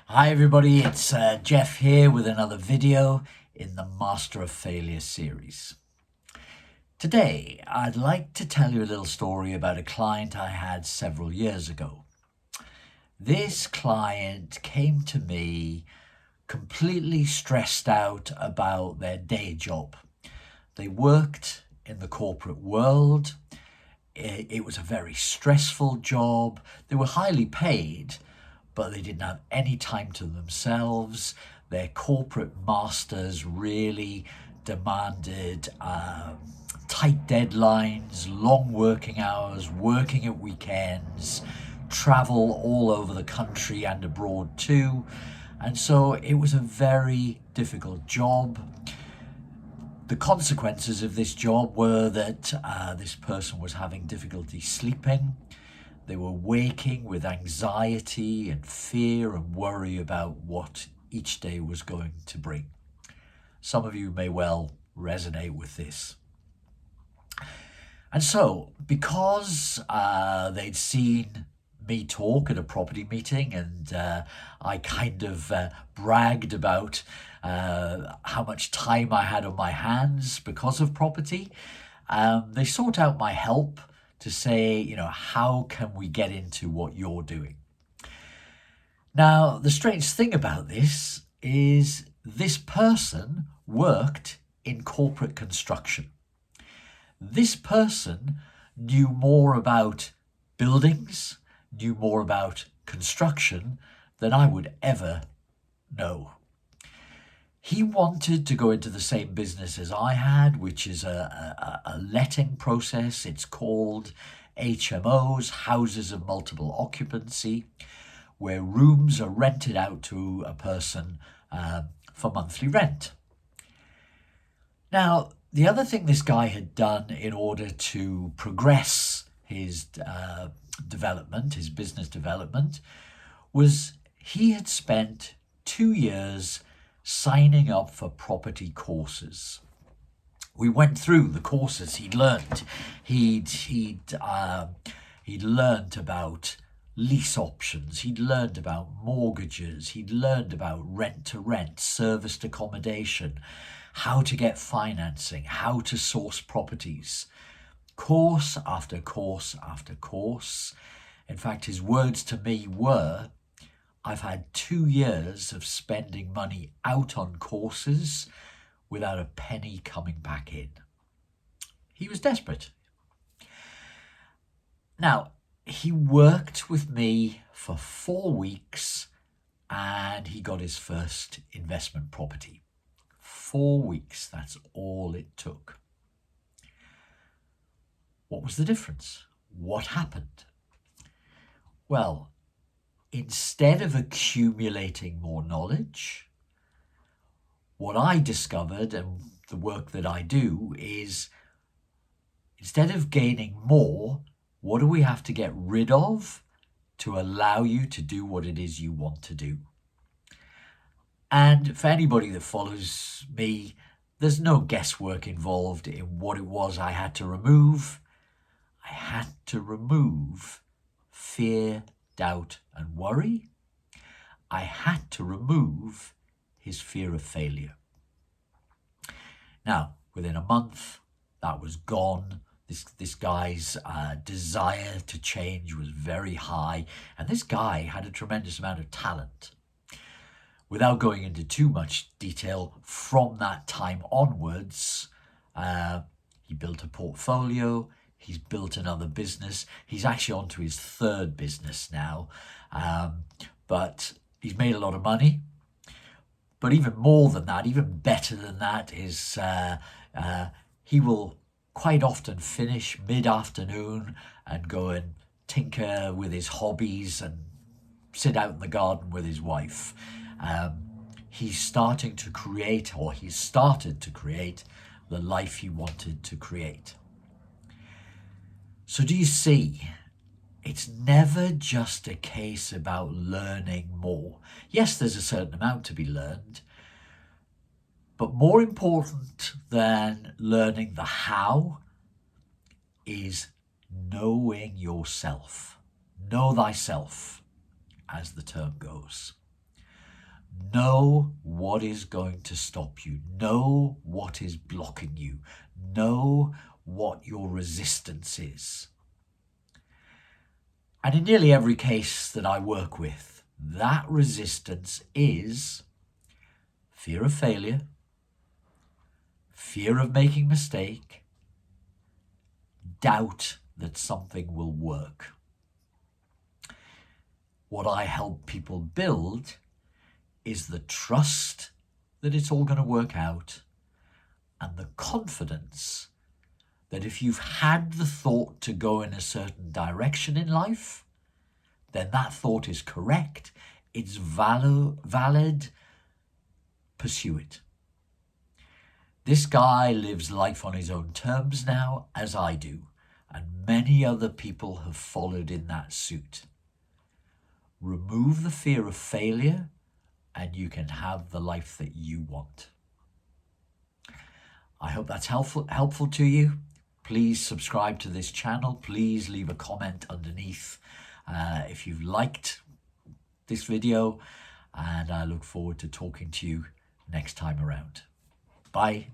Hi everybody, it's Jeff here with another video in the Master of Failure series. Today, I'd like to tell you a little story about a client I had several years ago. This client came to me completely stressed out about their day job. They worked in the corporate world. It was a very stressful job. They were highly paid, but they didn't have any time to themselves. Their corporate masters really demanded tight deadlines, long working hours, working at weekends, travel all over the country and abroad too. And so it was a very difficult job. The consequences of this job were that this person was having difficulty sleeping. They were waking with anxiety and fear and worry about what each day was going to bring. Some of you may well resonate with this. And so, because they'd seen me talk at a property meeting and I kind of bragged about how much time I had on my hands because of property, they sought out my help to say, how can we get into what you're doing? Now, the strange thing about this is this person worked in corporate construction. This person knew more about buildings, knew more about construction than I would ever know. He wanted to go into the same business as I had, which is a letting process. It's called HMOs, houses of multiple occupancy, where rooms are rented out to a person for monthly rent. Now, the other thing this guy had done in order to progress his development, his business development, was he had spent 2 years signing up for property courses. We went through the courses he'd learned. He'd learned about lease options. He'd learned about mortgages. He'd learned about rent to rent, serviced accommodation, how to get financing, how to source properties. Course after course after course. In fact, his words to me were, I've had 2 years of spending money out on courses without a penny coming back in. He was desperate. Now, he worked with me for 4 weeks and he got his first investment property. 4 weeks, that's all it took. What was the difference? What happened? Well, instead of accumulating more knowledge, what I discovered and the work that I do is instead of gaining more, what do we have to get rid of to allow you to do what it is you want to do? And for anybody that follows me, there's no guesswork involved in what it was I had to remove. I had to remove fear, doubt, and worry. I had to remove his fear of failure. Now, within a month, that was gone. This guy's desire to change was very high, and this guy had a tremendous amount of talent. Without going into too much detail, from that time onwards, he built a portfolio. He's built another business. He's actually on to his third business now, but he's made a lot of money. But even more than that, even better than that, is he will quite often finish mid-afternoon and go and tinker with his hobbies and sit out in the garden with his wife. He's started to create the life he wanted to create. So do you see? It's never just a case about learning more. Yes, there's a certain amount to be learned, but more important than learning the how is knowing yourself. Know thyself, as the term goes. Know what is going to stop you. Know what is blocking you. Know what your resistance is. And in nearly every case that I work with, that resistance is fear of failure, fear of making a mistake, doubt that something will work. What I help people build is the trust that it's all going to work out, and the confidence that if you've had the thought to go in a certain direction in life, then that thought is correct, it's valid, pursue it. This guy lives life on his own terms now, as I do, and many other people have followed in that suit. Remove the fear of failure, and you can have the life that you want. I hope that's helpful to you. Please subscribe to this channel. Please leave a comment underneath if you've liked this video, and I look forward to talking to you next time around. Bye.